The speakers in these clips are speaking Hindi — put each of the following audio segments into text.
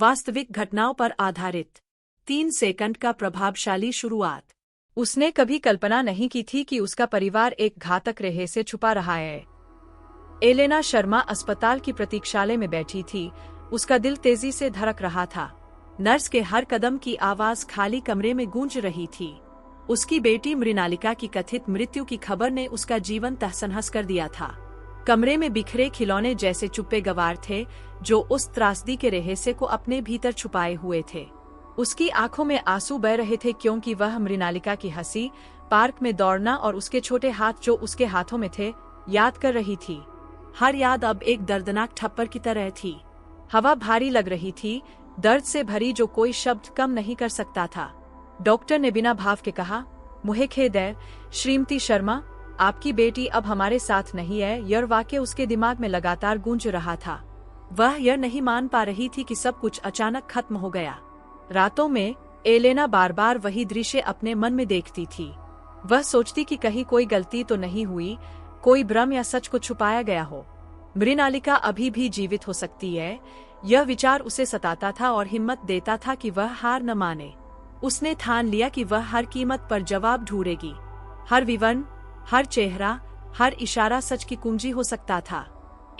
वास्तविक घटनाओं पर आधारित 3 सेकंड का प्रभावशाली शुरुआत। उसने कभी कल्पना नहीं की थी कि उसका परिवार एक घातक रेहे से छुपा रहा है। एलेना शर्मा अस्पताल की प्रतीक्षालय में बैठी थी। उसका दिल तेजी से धड़क रहा था। नर्स के हर कदम की आवाज खाली कमरे में गूंज रही थी। उसकी बेटी मृणालिका की कथित मृत्यु की खबर ने उसका जीवन तहस-नहस कर दिया था। कमरे में बिखरे खिलौने जैसे चुप्पे गवार थे, जो उस त्रासदी के रहस्य को अपने भीतर छुपाए हुए थे। उसकी आंखों में आंसू बह रहे थे क्योंकि वह मृणालिका की हंसी, पार्क में दौड़ना और उसके छोटे हाथ जो उसके हाथों में थे, याद कर रही थी। हर याद अब एक दर्दनाक थप्पड़ की तरह थी। हवा भारी लग रही थी, दर्द से भरी जो कोई शब्द कम नहीं कर सकता था। डॉक्टर ने बिना भाव के कहा, मुझे खेद है श्रीमती शर्मा, आपकी बेटी अब हमारे साथ नहीं है। यह वाक्य उसके दिमाग में लगातार गूंज रहा था। वह यह नहीं मान पा रही थी कि सब कुछ अचानक खत्म हो गया। रातों में एलेना बार बार वही दृश्य अपने मन में देखती थी। वह सोचती कि कहीं कोई गलती तो नहीं हुई, कोई भ्रम या सच को छुपाया गया हो। मृणालिका अभी भी जीवित हो सकती है, यह विचार उसे सताता था और हिम्मत देता था कि वह हार न माने। उसने ठान लिया कि वह हर कीमत पर जवाब ढूंढेगी। हर विवरण, हर चेहरा, हर इशारा सच की कुंजी हो सकता था।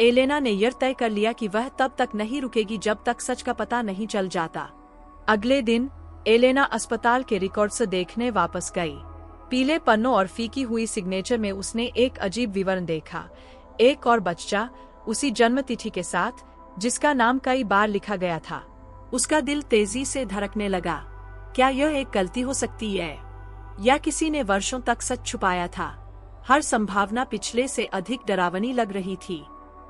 एलेना ने यह तय कर लिया कि वह तब तक नहीं रुकेगी जब तक सच का पता नहीं चल जाता। अगले दिन एलेना अस्पताल के रिकॉर्ड्स देखने वापस गई। पीले पन्नों और फीकी हुई सिग्नेचर में उसने एक अजीब विवरण देखा। एक और बच्चा, उसी जन्म तिथि के साथ, जिसका नाम कई बार लिखा गया था। उसका दिल तेजी से धड़कने लगा। क्या यह एक गलती हो सकती है, या किसी ने वर्षों तक सच छुपाया था? हर संभावना पिछले से अधिक डरावनी लग रही थी।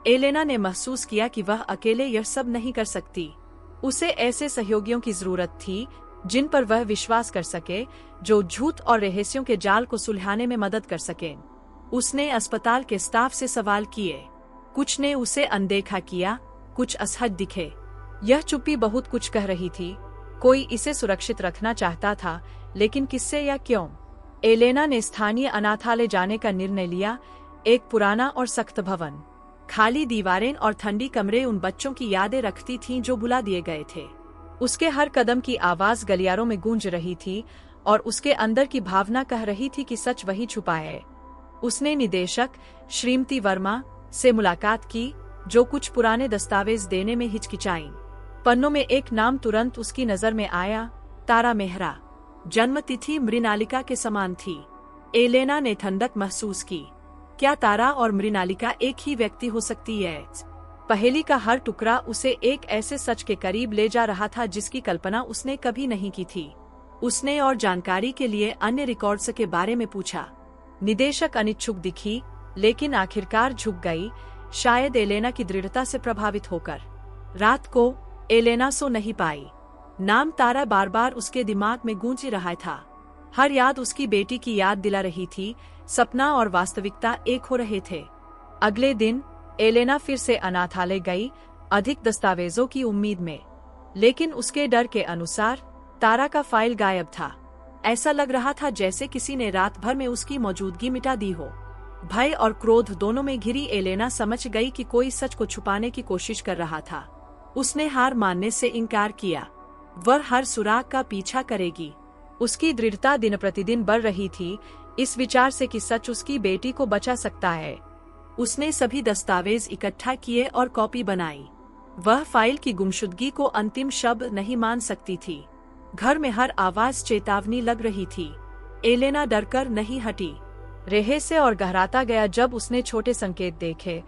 एलेना ने महसूस किया कि वह अकेले यह सब नहीं कर सकती। उसे ऐसे सहयोगियों की जरूरत थी जिन पर वह विश्वास कर सके, जो झूठ और रहस्यों के जाल को सुलझाने में मदद कर सके। उसने अस्पताल के स्टाफ से सवाल किए। कुछ ने उसे अनदेखा किया, कुछ असहज दिखे। यह चुप्पी बहुत कुछ कह रही थी। कोई इसे सुरक्षित रखना चाहता था, लेकिन किससे या क्यों? एलेना ने स्थानीय अनाथालय जाने का निर्णय लिया। एक पुराना और सख्त भवन, खाली दीवारें और ठंडी कमरे उन बच्चों की यादें रखती थीं जो भुला दिए गए थे। उसके हर कदम की आवाज गलियारों में गूंज रही थी और उसके अंदर की भावना कह रही थी कि सच वही छुपा है। उसने निदेशक श्रीमती वर्मा से मुलाकात की, जो कुछ पुराने दस्तावेज देने में हिचकिचाईं। पन्नों में एक नाम तुरंत उसकी नजर में आया, तारा मेहरा। जन्म तिथि मृणालिका के समान थी। एलेना ने ठंडक महसूस की। क्या तारा और मृणालिका एक ही व्यक्ति हो सकती है? पहेली का हर टुकड़ा उसे एक ऐसे सच के करीब ले जा रहा था जिसकी कल्पना उसने कभी नहीं की थी। उसने और जानकारी के लिए अन्य रिकॉर्ड्स के बारे में पूछा। निदेशक अनिच्छुक दिखी, लेकिन आखिरकार झुक गई, शायद एलेना की दृढ़ता से प्रभावित होकर। रात को एलेना सो नहीं पाई। नाम तारा बार बार उसके दिमाग में गूंज रहा था। हर याद उसकी बेटी की याद दिला रही थी। सपना और वास्तविकता एक हो रहे थे। अगले दिन एलेना फिर से अनाथालय गई, अधिक दस्तावेजों की उम्मीद में। लेकिन उसके डर के अनुसार तारा का फाइल गायब था। ऐसा लग रहा था जैसे किसी ने रात भर में उसकी मौजूदगी मिटा दी हो। भय और क्रोध दोनों में घिरी एलेना समझ गई कि कोई सच को छुपाने की कोशिश कर रहा था। उसने हार मानने से इनकार किया। वह हर सुराग का पीछा करेगी। उसकी दृढ़ता दिन प्रतिदिन बढ़ रही थी, इस विचार से कि सच उसकी बेटी को बचा सकता है। उसने सभी दस्तावेज इकट्ठा किए और कॉपी बनाई। वह फाइल की गुमशुदगी को अंतिम शब्द नहीं मान सकती थी। घर में हर आवाज चेतावनी लग रही थी। एलेना डरकर नहीं हटी। रहस्य और गहराता गया जब उसने छोटे संकेत देखे,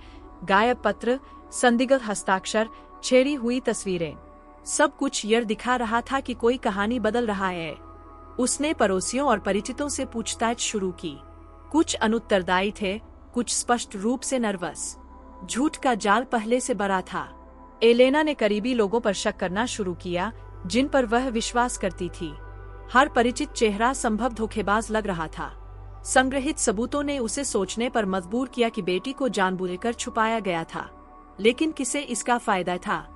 गायब पत्र, संदिग्ध हस्ताक्षर, छेड़ी हुई तस्वीरें। सब कुछ यह दिखा रहा था कि कोई कहानी बदल रहा है। उसने पड़ोसियों और परिचितों से पूछताछ शुरू की। कुछ अनुत्तरदायी थे, कुछ स्पष्ट रूप से नर्वस। झूठ का जाल पहले से बड़ा था। एलेना ने करीबी लोगों पर शक करना शुरू किया, जिन पर वह विश्वास करती थी। हर परिचित चेहरा संभव धोखेबाज लग रहा था। संग्रहित सबूतों ने उसे सोचने पर मजबूर किया कि बेटी को जानबूझकर छुपाया गया था, लेकिन किसे इसका फायदा था?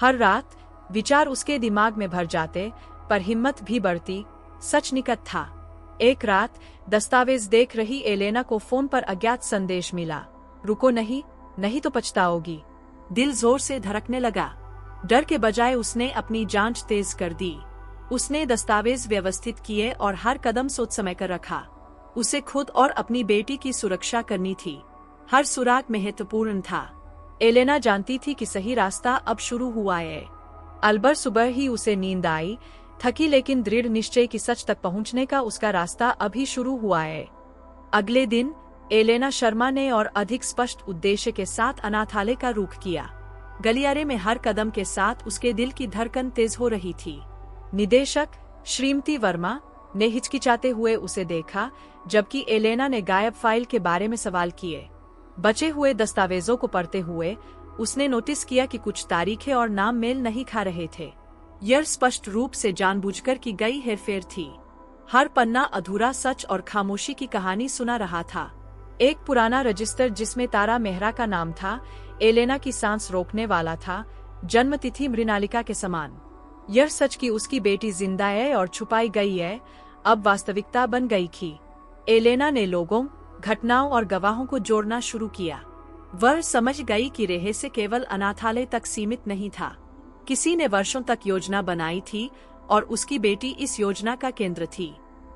हर रात विचार उसके दिमाग में भर जाते, पर हिम्मत भी बढ़ती। सच निकट था। एक रात दस्तावेज देख रही एलेना को फोन पर अज्ञात संदेश मिला। रुको नहीं, नहीं तो पछताओगी। दिल जोर से धड़कने लगा। डर के बजाय उसने अपनी जांच तेज कर दी। उसने दस्तावेज व्यवस्थित किए और हर कदम सोच समझ कर रखा। उसे खुद और अपनी बेटी की सुरक्षा करनी थी। हर सुराग महत्वपूर्ण था। एलेना जानती थी कि सही रास्ता अब शुरू हुआ है। अलबर सुबह ही उसे नींद आई, थकी लेकिन दृढ़ निश्चय कि सच तक पहुंचने का उसका रास्ता अभी शुरू हुआ है। अगले दिन एलेना शर्मा ने और अधिक स्पष्ट उद्देश्य के साथ अनाथालय का रुख किया। गलियारे में हर कदम के साथ उसके दिल की धड़कन तेज हो रही थी। निदेशक श्रीमती वर्मा ने हिचकिचाते हुए उसे देखा, जबकि एलेना ने गायब फाइल के बारे में सवाल किए। बचे हुए दस्तावेजों को पढ़ते हुए उसने नोटिस किया कि कुछ तारीखें और नाम मेल नहीं खा रहे थे। यह स्पष्ट रूप से जानबूझकर की गई हेरफेर थी। हर पन्ना अधूरा सच और खामोशी की कहानी सुना रहा था। एक पुराना रजिस्टर जिसमें तारा मेहरा का नाम था, एलेना की सांस रोकने वाला था, जन्मतिथि मृणालिका के समान। यह सच कि उसकी बेटी जिंदा है और छुपाई गई है, अब वास्तविकता बन गई थी। एलेना ने लोगों, घटनाओं और गवाहों को जोड़ना शुरू किया। वह समझ गई कि रहस्य केवल अनाथालय तक सीमित नहीं था। किसी ने वर्षों तक योजना बनाई थी और उसकी बेटी इस योजना का केंद्र थी।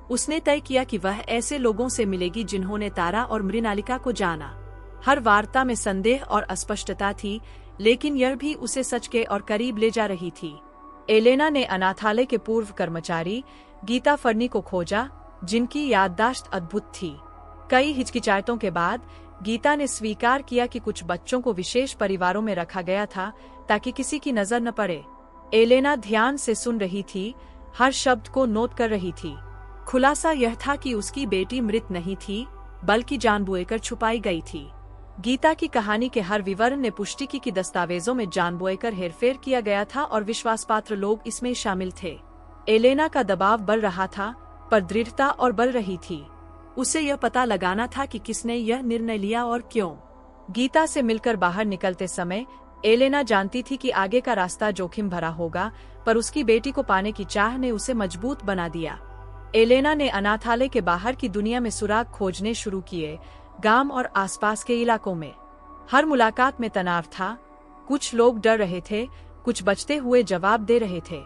उसने तय किया कि वह ऐसे लोगों से मिलेगी जिन्होंने तारा और मृणालिका को जाना। हर वार्ता में संदेह और अस्पष्टता थी, लेकिन यह भी उसे सच के और करीब ले जा रही थी। एलेना ने अनाथालय के पूर्व कर्मचारी गीता फर्नी को खोजा, जिनकी याददाश्त अद्भुत थी। कई हिचकिचाहटों के बाद गीता ने स्वीकार किया कि कुछ बच्चों को विशेष परिवारों में रखा गया था ताकि किसी की नजर न पड़े। एलेना ध्यान से सुन रही थी, हर शब्द को नोट कर रही थी। खुलासा यह था कि उसकी बेटी मृत नहीं थी, बल्कि जानबूझकर छुपाई गई थी। गीता की कहानी के हर विवरण ने पुष्टि की कि दस्तावेजों में जानबूझकर हेरफेर किया गया था और विश्वासपात्र लोग इसमें शामिल थे। एलेना का दबाव बढ़ रहा था, पर दृढ़ता और बढ़ रही थी। उसे यह पता लगाना था कि किसने यह निर्णय लिया और क्यों। गीता से मिलकर बाहर निकलते समय एलेना जानती थी कि आगे का रास्ता जोखिम भरा होगा, पर उसकी बेटी को पाने की चाह ने उसे मजबूत बना दिया। एलेना ने अनाथालय के बाहर की दुनिया में सुराग खोजने शुरू किए, गांव और आसपास के इलाकों में। हर मुलाकात में तनाव था। कुछ लोग डर रहे थे, कुछ बचते हुए जवाब दे रहे थे।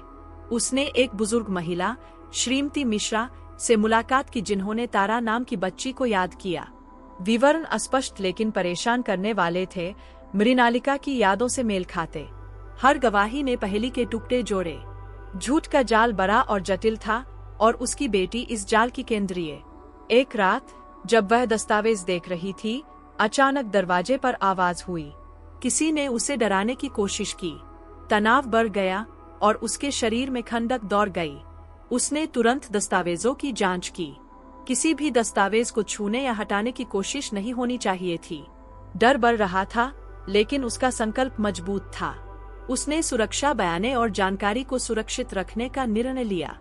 उसने एक बुजुर्ग महिला, श्रीमती मिश्रा, से मुलाकात की जिन्होंने तारा नाम की बच्ची को याद किया। विवरण अस्पष्ट लेकिन परेशान करने वाले थे, मृणालिका की यादों से मेल खाते। हर गवाही ने पहेली के टुकड़े जोड़े। झूठ का जाल बड़ा और जटिल था और उसकी बेटी इस जाल की केंद्रीय। एक रात जब वह दस्तावेज देख रही थी, अचानक दरवाजे पर आवाज हुई। किसी ने उसे डराने की कोशिश की। तनाव बढ़ गया और उसके शरीर में खंडक दौड़ गई। उसने तुरंत दस्तावेजों की जांच की। किसी भी दस्तावेज को छूने या हटाने की कोशिश नहीं होनी चाहिए थी। डर बढ़ रहा था, लेकिन उसका संकल्प मजबूत था। उसने सुरक्षा बयाने और जानकारी को सुरक्षित रखने का निर्णय लिया।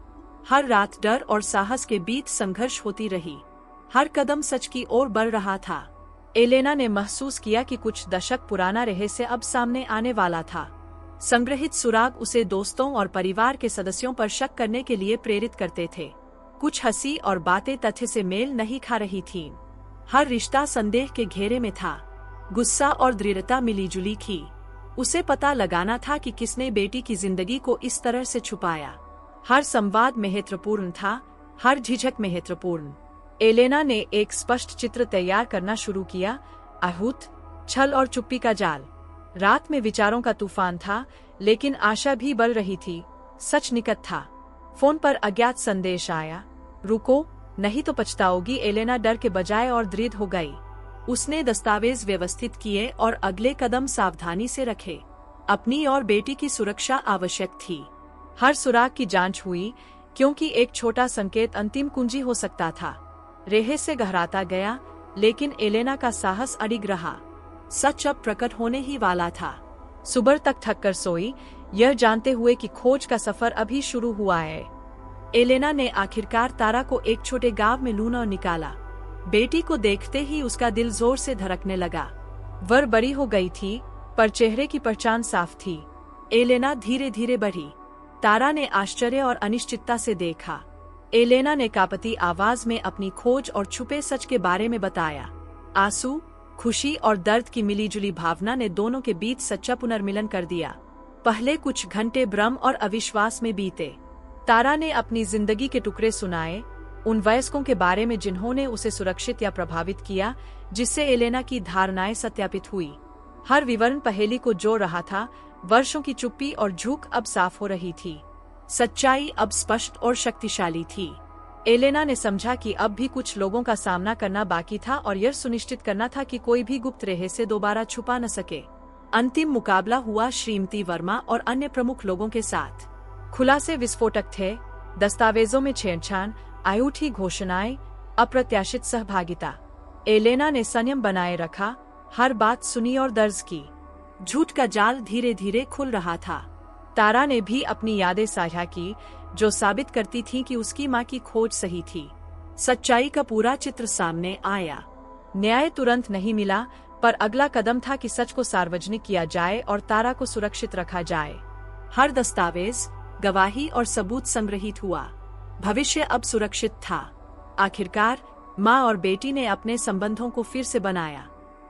हर रात डर और साहस के बीच संघर्ष होती रही। हर कदम सच की ओर बढ़ रहा था। एलेना ने महसूस किया कि कुछ दशक पुराना रहस्य अब सामने आने वाला था। संग्रहित सुराग उसे दोस्तों और परिवार के सदस्यों पर शक करने के लिए प्रेरित करते थे। कुछ हंसी और बातें तथ्य से मेल नहीं खा रही थीं। हर रिश्ता संदेह के घेरे में था। गुस्सा और दृढ़ता मिलीजुली थी। उसे पता लगाना था कि किसने बेटी की जिंदगी को इस तरह से छुपाया। हर संवाद महत्वपूर्ण था, हर झिझक महत्वपूर्ण। एलेना ने एक स्पष्ट चित्र तैयार करना शुरू किया। आहूत, छल और चुप्पी का जाल। रात में विचारों का तूफान था, लेकिन आशा भी बढ़ रही थी। सच निकट था। फोन पर अज्ञात संदेश आया। रुको, नहीं तो पछताओगी। एलेना डर के बजाय और दृढ़ हो गई। उसने दस्तावेज व्यवस्थित किए और अगले कदम सावधानी से रखे। अपनी और बेटी की सुरक्षा आवश्यक थी। हर सुराग की जांच हुई, क्योंकि एक छोटा संकेत अंतिम कुंजी हो सकता था। रहस्य गहराता गया, लेकिन एलेना का साहस अडिग रहा। सच अब प्रकट होने ही वाला था। सुबह तक थक कर सोई, यह जानते हुए कि खोज का सफर अभी शुरू हुआ है। एलेना ने आखिरकार तारा को एक छोटे गांव में ढूंढ निकाला। बेटी को देखते ही उसका दिल जोर से धड़कने लगा। वह बड़ी हो गई थी, पर चेहरे की पहचान साफ थी। एलेना धीरे धीरे बढ़ी। तारा ने आश्चर्य और अनिश्चितता से देखा। एलेना ने कांपती आवाज में अपनी खोज और छुपे सच के बारे में बताया। आंसू, खुशी और दर्द की मिलीजुली भावना ने दोनों के बीच सच्चा पुनर्मिलन कर दिया। पहले कुछ घंटे भ्रम और अविश्वास में बीते। तारा ने अपनी जिंदगी के टुकड़े सुनाए, उन वयस्कों के बारे में जिन्होंने उसे सुरक्षित या प्रभावित किया, जिससे एलेना की धारणाएं सत्यापित हुई। हर विवरण पहेली को जोड़ रहा था। वर्षों की चुप्पी और झूठ अब साफ हो रही थी। सच्चाई अब स्पष्ट और शक्तिशाली थी। एलेना ने समझा कि अब भी कुछ लोगों का सामना करना बाकी था और यह सुनिश्चित करना था कि कोई भी गुप्त रहस्य दोबारा छुपा न सके। अंतिम मुकाबला हुआ श्रीमती वर्मा और अन्य प्रमुख लोगों के साथ। खुलासे विस्फोटक थे, दस्तावेजों में छेड़छाड़, अनूठी घोषणाएं, अप्रत्याशित सहभागिता। एलेना ने संयम बनाए रखा, हर बात सुनी और दर्ज की। झूठ का जाल धीरे धीरे खुल रहा था। तारा ने भी अपनी यादें साझा की, जो साबित करती थीं कि उसकी मां की खोज सही थी। सच्चाई का पूरा चित्र सामने आया। न्याय तुरंत नहीं मिला, पर अगला कदम था कि सच को सार्वजनिक किया जाए और तारा को सुरक्षित रखा जाए। हर दस्तावेज, गवाही और सबूत संग्रहित हुआ। भविष्य अब सुरक्षित था। आखिरकार माँ और बेटी ने अपने संबंधों को फिर से बनाया।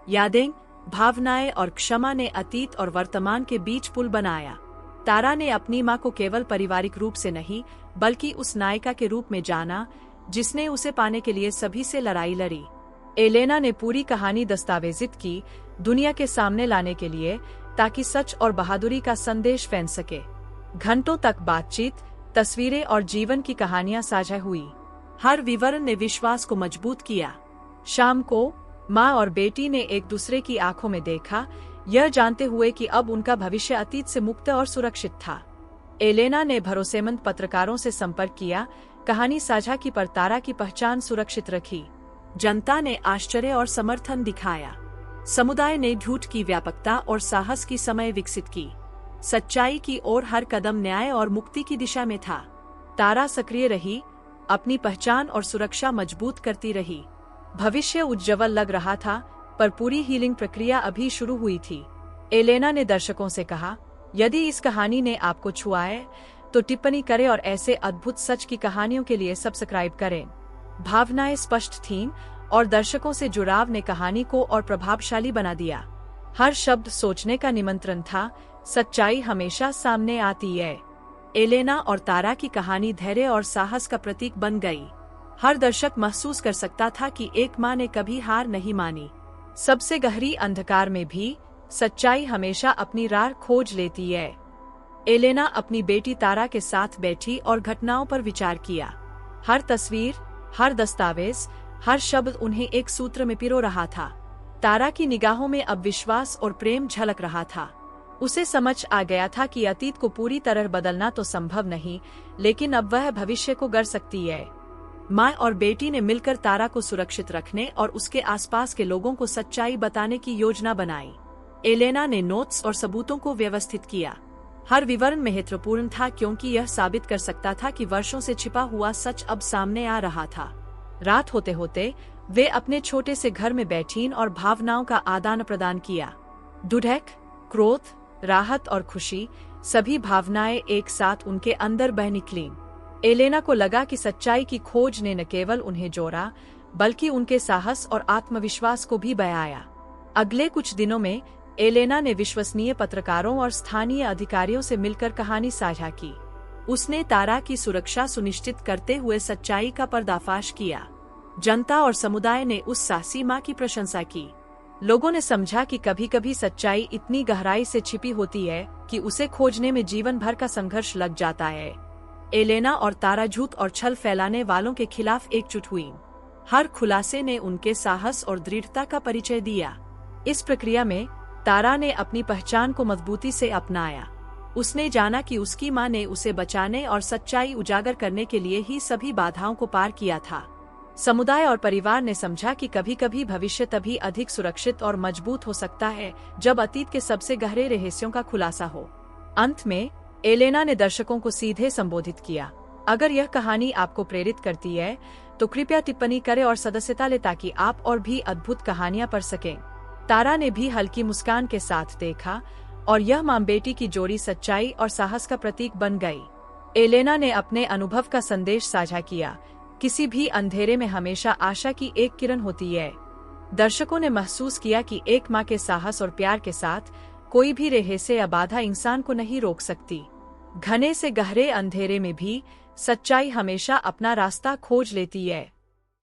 यादें, भावनाएं और क्षमा ने अतीत और वर्तमान के बीच पुल बनाया। तारा ने अपनी माँ को केवल पारिवारिक रूप से नहीं, बल्कि उस नायिका के रूप में जाना, जिसने उसे पाने के लिए सभी से लड़ाई लड़ी। एलेना ने पूरी कहानी दस्तावेजित की, दुनिया के सामने लाने के लिए, ताकि सच और बहादुरी का संदेश फैल सके। घंटों तक बातचीत, तस्वीरें और जीवन की कहानियां साझा हुई। हर विवरण ने विश्वास को मजबूत किया। शाम को माँ और बेटी ने एक दूसरे की आंखों में देखा, यह जानते हुए कि अब उनका भविष्य अतीत से मुक्त और सुरक्षित था। एलेना ने भरोसेमंद पत्रकारों से संपर्क किया, कहानी साझा की, पर तारा की पहचान सुरक्षित रखी। जनता ने आश्चर्य और समर्थन दिखाया। समुदाय ने झूठ की व्यापकता और साहस की समय विकसित की। सच्चाई की ओर हर कदम न्याय और मुक्ति की दिशा में था। तारा सक्रिय रही, अपनी पहचान और सुरक्षा मजबूत करती रही। भविष्य उज्जवल लग रहा था, पर पूरी हीलिंग प्रक्रिया अभी शुरू हुई थी। एलेना ने दर्शकों से कहा, यदि इस कहानी ने आपको छुआ है, तो टिप्पणी करें और ऐसे अद्भुत सच की कहानियों के लिए सब्सक्राइब करें। भावनाएं स्पष्ट थीं और दर्शकों से जुड़ाव ने कहानी को और प्रभावशाली बना दिया। हर शब्द सोचने का निमंत्रण था। सच्चाई हमेशा सामने आती है। एलेना और तारा की कहानी धैर्य और साहस का प्रतीक बन गई। हर दर्शक महसूस कर सकता था कि एक माँ ने कभी हार नहीं मानी। सबसे गहरी अंधकार में भी सच्चाई हमेशा अपनी राह खोज लेती है। एलेना अपनी बेटी तारा के साथ बैठी और घटनाओं पर विचार किया। हर तस्वीर, हर दस्तावेज, हर शब्द उन्हें एक सूत्र में पिरो रहा था। तारा की निगाहों में अब विश्वास और प्रेम झलक रहा था। उसे समझ आ गया था कि अतीत को पूरी तरह बदलना तो संभव नहीं, लेकिन अब वह भविष्य को गढ़ सकती है। माँ और बेटी ने मिलकर तारा को सुरक्षित रखने और उसके आसपास के लोगों को सच्चाई बताने की योजना बनाई। एलेना ने नोट्स और सबूतों को व्यवस्थित किया। हर विवरण महत्वपूर्ण था, क्योंकि यह साबित कर सकता था कि वर्षों से छिपा हुआ सच अब सामने आ रहा था। रात होते होते वे अपने छोटे से घर में बैठीं और भावनाओं का आदान प्रदान किया। दुख, क्रोध, राहत और खुशी, सभी भावनाएं एक साथ उनके अंदर बह निकलीं। एलेना को लगा कि सच्चाई की खोज ने न केवल उन्हें जोड़ा, बल्कि उनके साहस और आत्मविश्वास को भी बढ़ाया। अगले कुछ दिनों में एलेना ने विश्वसनीय पत्रकारों और स्थानीय अधिकारियों से मिलकर कहानी साझा की। उसने तारा की सुरक्षा सुनिश्चित करते हुए सच्चाई का पर्दाफाश किया। जनता और समुदाय ने उस साहसी माँ की प्रशंसा की। लोगों ने समझा कि कभी कभी सच्चाई इतनी गहराई से छिपी होती है कि उसे खोजने में जीवन भर का संघर्ष लग जाता है। एलेना और तारा झूठ और छल फैलाने वालों के खिलाफ एकजुट हुई। हर खुलासे ने उनके साहस और दृढ़ता का परिचय दिया। इस प्रक्रिया में तारा ने अपनी पहचान को मजबूती से अपनाया। उसने जाना कि उसकी मां ने उसे बचाने और सच्चाई उजागर करने के लिए ही सभी बाधाओं को पार किया था। समुदाय और परिवार ने समझा कि कभी कभी भविष्य तभी अधिक सुरक्षित और मजबूत हो सकता है जब अतीत के सबसे गहरे रहस्यों का खुलासा हो। अंत में एलेना ने दर्शकों को सीधे संबोधित किया, अगर यह कहानी आपको प्रेरित करती है तो कृपया टिप्पणी करें और सदस्यता लें, ताकि आप और भी अद्भुत कहानियां पढ़ सकें। तारा ने भी हल्की मुस्कान के साथ देखा और यह मां बेटी की जोड़ी सच्चाई और साहस का प्रतीक बन गई। एलेना ने अपने अनुभव का संदेश साझा किया, किसी भी अंधेरे में हमेशा आशा की एक किरण होती है। दर्शकों ने महसूस किया कि एक मां के साहस और प्यार के साथ कोई भी रहस्य या बाधा इंसान को नहीं रोक सकती। घने से गहरे अंधेरे में भी सच्चाई हमेशा अपना रास्ता खोज लेती है।